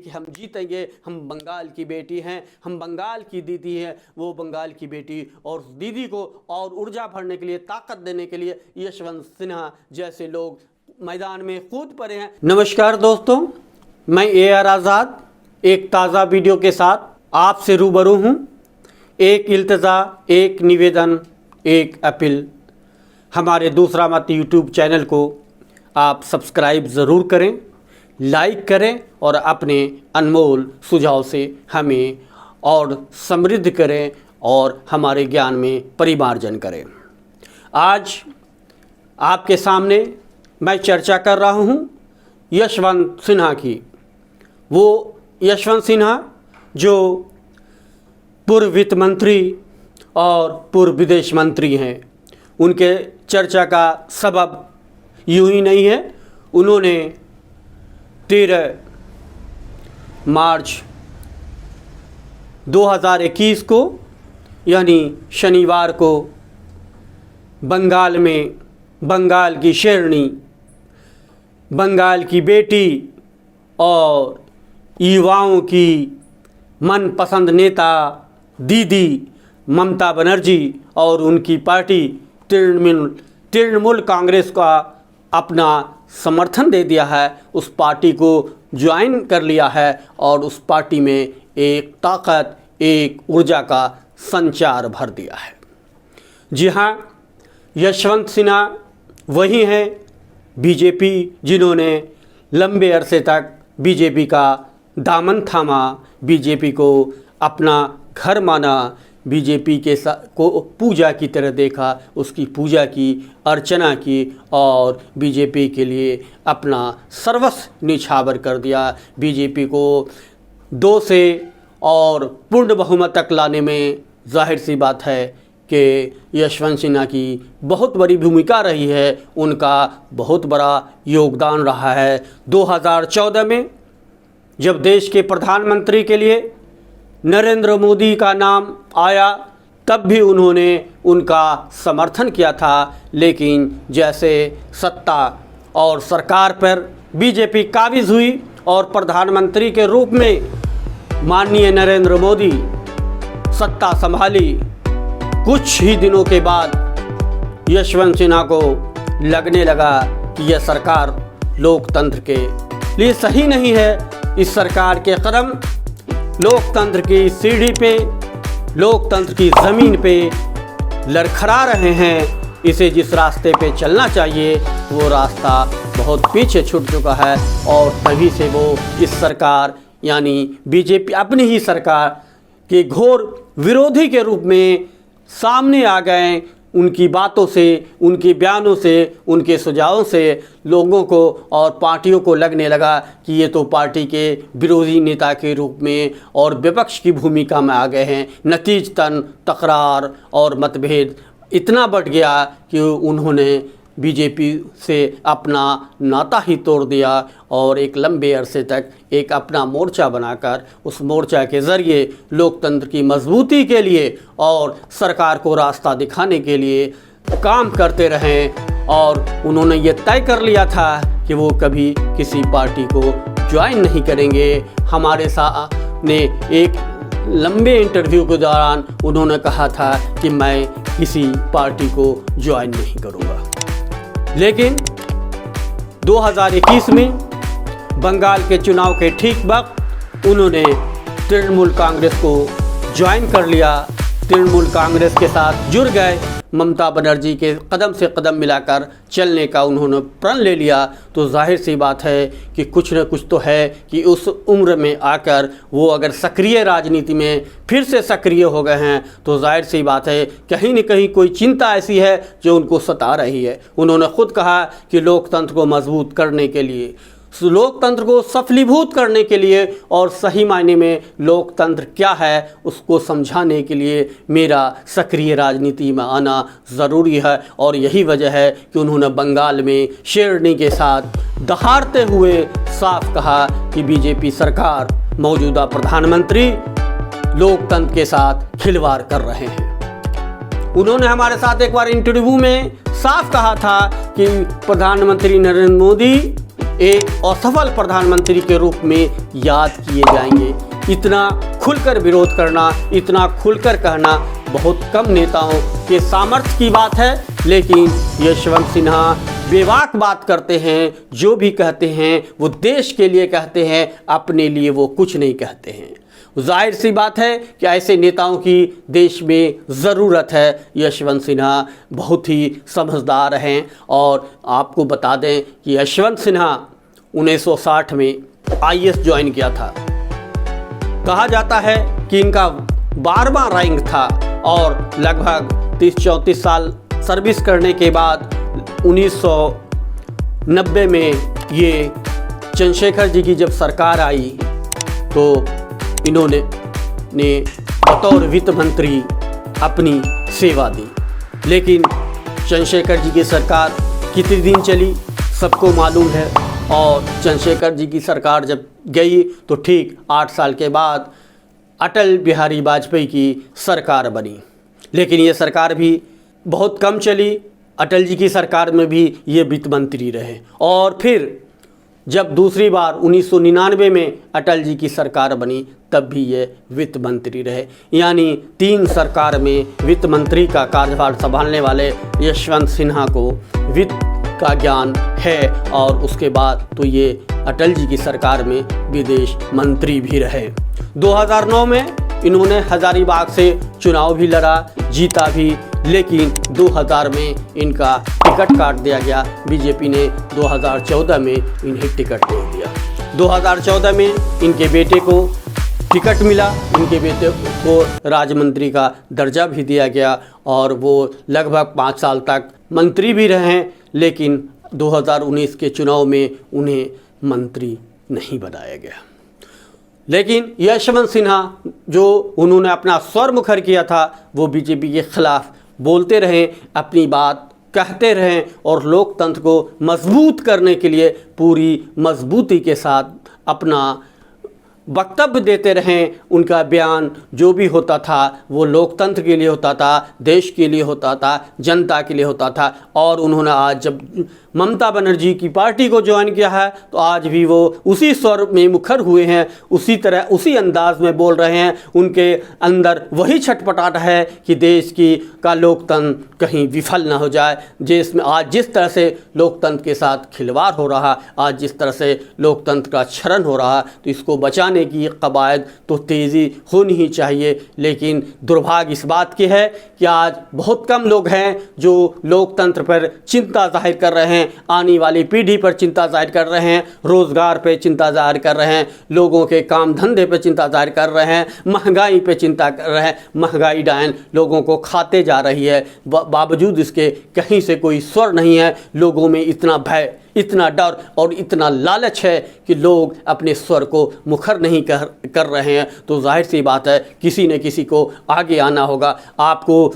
कि हम जीतेंगे, हम बंगाल की बेटी हैं, हम बंगाल की दीदी हैं, वो बंगाल की बेटी और दीदी को और ऊर्जा भरने के लिए, ताकत देने के लिए यशवंत सिन्हा जैसे लोग मैदान में कूद पड़े हैं। नमस्कार दोस्तों, मैं AR आज़ाद एक ताज़ा वीडियो के साथ आपसे रूबरू हूँ। एक इल्तिजा, एक निवेदन, एक अपील, हमारे दूसरा मत यूट्यूब चैनल को आप सब्सक्राइब ज़रूर करें, लाइक करें और अपने अनमोल सुझाव से हमें और समृद्ध करें और हमारे ज्ञान में परिमार्जन करें। आज आपके सामने मैं चर्चा कर रहा हूँ यशवंत सिन्हा की। वो यशवंत सिन्हा जो पूर्व वित्त मंत्री और पूर्व विदेश मंत्री हैं। उनके चर्चा का सबब यूँ ही नहीं है, उन्होंने 13 मार्च 2021 को यानी शनिवार को बंगाल में बंगाल की शेरनी, बंगाल की बेटी और युवाओं की मनपसंद नेता दीदी ममता बनर्जी और उनकी पार्टी तृणमूल कांग्रेस का अपना समर्थन दे दिया है। उस पार्टी को ज्वाइन कर लिया है और उस पार्टी में एक ताकत, एक ऊर्जा का संचार भर दिया है। जी हाँ, यशवंत सिन्हा वही हैं बीजेपी जिन्होंने लंबे अरसे तक बीजेपी का दामन थामा, बीजेपी को अपना घर माना, बीजेपी के को पूजा की तरह देखा, उसकी पूजा की, अर्चना की और बीजेपी के लिए अपना सर्वस्व निछावर कर दिया। बीजेपी को 2 से और पूर्ण बहुमत तक लाने में जाहिर सी बात है कि यशवंत सिन्हा की बहुत बड़ी भूमिका रही है, उनका बहुत बड़ा योगदान रहा है। 2014 में जब देश के प्रधानमंत्री के लिए नरेंद्र मोदी का नाम आया तब भी उन्होंने उनका समर्थन किया था, लेकिन जैसे सत्ता और सरकार पर बीजेपी काबिज हुई और प्रधानमंत्री के रूप में माननीय नरेंद्र मोदी सत्ता संभाली, कुछ ही दिनों के बाद यशवंत सिन्हा को लगने लगा कि यह सरकार लोकतंत्र के लिए सही नहीं है। इस सरकार के कदम लोकतंत्र की सीढ़ी पे, लोकतंत्र की ज़मीन पे लड़खड़ा रहे हैं। इसे जिस रास्ते पे चलना चाहिए वो रास्ता बहुत पीछे छूट चुका है और तभी से वो इस सरकार यानी बीजेपी अपनी ही सरकार के घोर विरोधी के रूप में सामने आ गए। उनकी बातों से, उनके बयानों से, उनके सुझावों से लोगों को और पार्टियों को लगने लगा कि ये तो पार्टी के विरोधी नेता के रूप में और विपक्ष की भूमिका में आ गए हैं। नतीजतन तकरार और मतभेद इतना बढ़ गया कि उन्होंने बीजेपी से अपना नाता ही तोड़ दिया और एक लंबे अरसे तक एक अपना मोर्चा बनाकर उस मोर्चा के ज़रिए लोकतंत्र की मजबूती के लिए और सरकार को रास्ता दिखाने के लिए काम करते रहें। और उन्होंने ये तय कर लिया था कि वो कभी किसी पार्टी को ज्वाइन नहीं करेंगे। हमारे सामने एक लंबे इंटरव्यू के दौरान उन्होंने कहा था कि मैं किसी पार्टी को ज्वाइन नहीं करूँगा। लेकिन 2021 में बंगाल के चुनाव के ठीक वक्त उन्होंने तृणमूल कांग्रेस को ज्वाइन कर लिया, तृणमूल कांग्रेस के साथ जुड़ गए। ममता बनर्जी के कदम से कदम मिलाकर चलने का उन्होंने प्रण ले लिया। तो जाहिर सी बात है कि कुछ न कुछ तो है कि उस उम्र में आकर वो अगर सक्रिय राजनीति में फिर से सक्रिय हो गए हैं तो जाहिर सी बात है कहीं न कहीं कोई चिंता ऐसी है जो उनको सता रही है। उन्होंने खुद कहा कि लोकतंत्र को मजबूत करने के लिए, लोकतंत्र को सफलीभूत करने के लिए और सही मायने में लोकतंत्र क्या है उसको समझाने के लिए मेरा सक्रिय राजनीति में आना ज़रूरी है। और यही वजह है कि उन्होंने बंगाल में शेरनी के साथ दहाड़ते हुए साफ कहा कि बीजेपी सरकार, मौजूदा प्रधानमंत्री लोकतंत्र के साथ खिलवाड़ कर रहे हैं। उन्होंने हमारे साथ एक बार इंटरव्यू में साफ कहा था कि प्रधानमंत्री नरेंद्र मोदी एक असफल प्रधानमंत्री के रूप में याद किए जाएंगे। इतना खुलकर विरोध करना, इतना खुलकर कहना बहुत कम नेताओं के सामर्थ्य की बात है, लेकिन यशवंत सिन्हा बेबाक बात करते हैं। जो भी कहते हैं वो देश के लिए कहते हैं, अपने लिए वो कुछ नहीं कहते हैं। जाहिर सी बात है कि ऐसे नेताओं की देश में ज़रूरत है। यशवंत सिन्हा बहुत ही समझदार हैं और आपको बता दें कि यशवंत सिन्हा 1960 में IAS ज्वाइन किया था। कहा जाता है कि इनका 12वां रैंक था और लगभग 30-34 साल सर्विस करने के बाद 1990 में ये चंद्रशेखर जी की जब सरकार आई तो इन्होंने बतौर वित्त मंत्री अपनी सेवा दी। लेकिन चंद्रशेखर जी की सरकार कितने दिन चली सबको मालूम है, और चंद्रशेखर जी की सरकार जब गई तो ठीक 8 साल के बाद अटल बिहारी वाजपेयी की सरकार बनी। लेकिन ये सरकार भी बहुत कम चली। अटल जी की सरकार में भी ये वित्त मंत्री रहे, और फिर जब दूसरी बार 1999 में अटल जी की सरकार बनी तब भी ये वित्त मंत्री रहे। यानी 3 सरकार में वित्त मंत्री का कार्यभार संभालने वाले यशवंत सिन्हा को वित्त का ज्ञान है, और उसके बाद तो ये अटल जी की सरकार में विदेश मंत्री भी रहे। 2009 में इन्होंने हजारीबाग से चुनाव भी लड़ा, जीता भी, लेकिन 2000 में इनका टिकट काट दिया गया। बीजेपी ने 2014 में इन्हें टिकट दे दिया। 2014 में इनके बेटे को टिकट मिला, इनके बेटे को राज्य मंत्री का दर्जा भी दिया गया, और वो लगभग 5 साल तक मंत्री भी रहे हैं। लेकिन 2019 के चुनाव में उन्हें मंत्री नहीं बनाया गया। लेकिन यशवंत सिन्हा जो उन्होंने अपना स्वर मुखर किया था वो बीजेपी के खिलाफ बोलते रहें, अपनी बात कहते रहें, और लोकतंत्र को मजबूत करने के लिए पूरी मजबूती के साथ अपना वक्तव्य देते रहें। उनका बयान जो भी होता था वो लोकतंत्र के लिए होता था, देश के लिए होता था, जनता के लिए होता था। और उन्होंने आज जब ममता बनर्जी की पार्टी को ज्वाइन किया है तो आज भी वो उसी स्वर में मुखर हुए हैं, उसी तरह उसी अंदाज में बोल रहे हैं। उनके अंदर वही छटपटाहट है कि देश का लोकतंत्र कहीं विफल ना हो जाए। देश में आज जिस तरह से लोकतंत्र के साथ खिलवाड़ हो रहा, आज जिस तरह से लोकतंत्र का क्षरण हो रहा, तो इसको बचाने की कवायद तो तेज़ी होनी ही चाहिए। लेकिन दुर्भाग्य इस बात की है कि आज बहुत कम लोग हैं जो लोकतंत्र पर चिंता जाहिर कर रहे हैं, आने वाली पीढ़ी पर चिंता जाहिर कर रहे हैं, रोज़गार पे चिंता जाहिर कर रहे हैं, लोगों के काम धंधे पे चिंता जाहिर कर रहे हैं, महंगाई पे चिंता कर रहे हैं। महंगाई डायन लोगों को खाते जा रही है, बावजूद इसके कहीं से कोई स्वर नहीं है। लोगों में इतना भय, इतना डर और इतना लालच है कि लोग अपने स्वर को मुखर नहीं कर रहे हैं। तो जाहिर सी बात है किसी न किसी को आगे आना होगा। आपको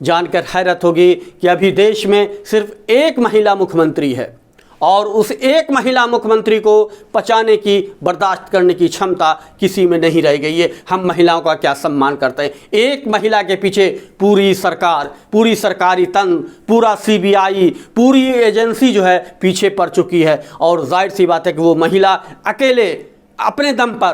जानकर हैरत होगी कि अभी देश में सिर्फ एक महिला मुख्यमंत्री है, और उस एक महिला मुख्यमंत्री को पचाने की, बर्दाश्त करने की क्षमता किसी में नहीं रह गई है। हम महिलाओं का क्या सम्मान करते हैं? एक महिला के पीछे पूरी सरकार, पूरी सरकारी तंत्र, पूरा CBI, पूरी एजेंसी जो है पीछे पड़ चुकी है। और जाहिर सी बात है कि वो महिला अकेले अपने दम पर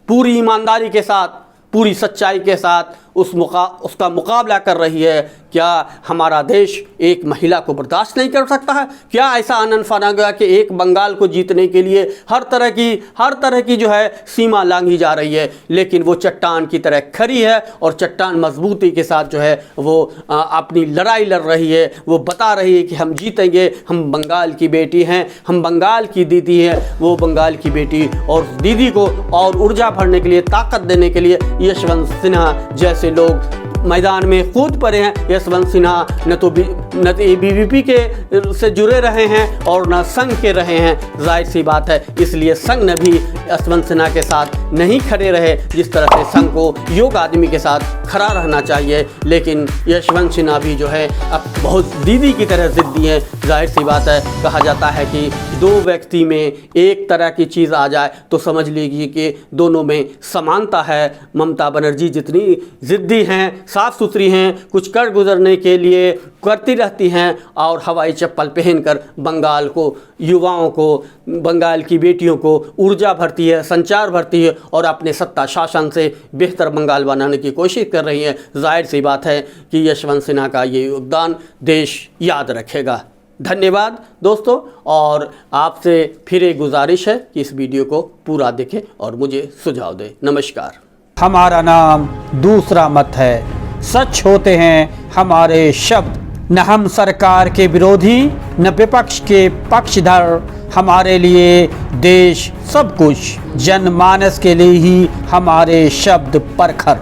पूरी ईमानदारी के साथ, पूरी सच्चाई के साथ उसका मुकाबला कर रही है। क्या हमारा देश एक महिला को बर्दाश्त नहीं कर सकता है? क्या ऐसा आनंद फाना गया कि एक बंगाल को जीतने के लिए हर तरह की जो है सीमा लांघी जा रही है, लेकिन वो चट्टान की तरह खड़ी है और चट्टान मजबूती के साथ जो है वो अपनी लड़ाई लड़ रही है। वो बता रही है कि हम जीतेंगे, हम बंगाल की बेटी हैं, हम बंगाल की दीदी हैं। वो बंगाल की बेटी और दीदी को और ऊर्जा भरने के लिए, ताकत देने के लिए यशवंत सिन्हा जैसे लोग मैदान में कूद पड़े हैं। यशवंत सिन्हा न तो ABVP के से जुड़े रहे हैं और न संघ के रहे हैं। जाहिर सी बात है इसलिए संघ ने भी यशवंत सिन्हा के साथ नहीं खड़े रहे, जिस तरह से संघ को योग्य आदमी के साथ खड़ा रहना चाहिए। लेकिन यशवंत सिन्हा भी जो है अब बहुत दीदी की तरह ज़िद्दी है। जाहिर सी बात है, कहा जाता है कि 2 व्यक्ति में एक तरह की चीज़ आ जाए तो समझ लीजिए कि दोनों में समानता है। ममता बनर्जी जितनी ज़िद्दी हैं, साफ़ सुथरी हैं, कुछ कर गुजरने के लिए करती रहती हैं और हवाई चप्पल पहनकर बंगाल को, युवाओं को, बंगाल की बेटियों को ऊर्जा भरती है, संचार भरती है और अपने सत्ता शासन से बेहतर बंगाल बनाने की कोशिश कर रही हैं। जाहिर सी बात है कि यशवंत सिन्हा का ये योगदान देश याद रखेगा। धन्यवाद दोस्तों, और आपसे फिर एक गुजारिश है कि इस वीडियो को पूरा देखें और मुझे सुझाव दें। नमस्कार। हमारा नाम दूसरा मत है, सच होते हैं हमारे शब्द, न हम सरकार के विरोधी न विपक्ष के पक्षधर। हमारे लिए देश सब कुछ, जनमानस के लिए ही हमारे शब्द परखर।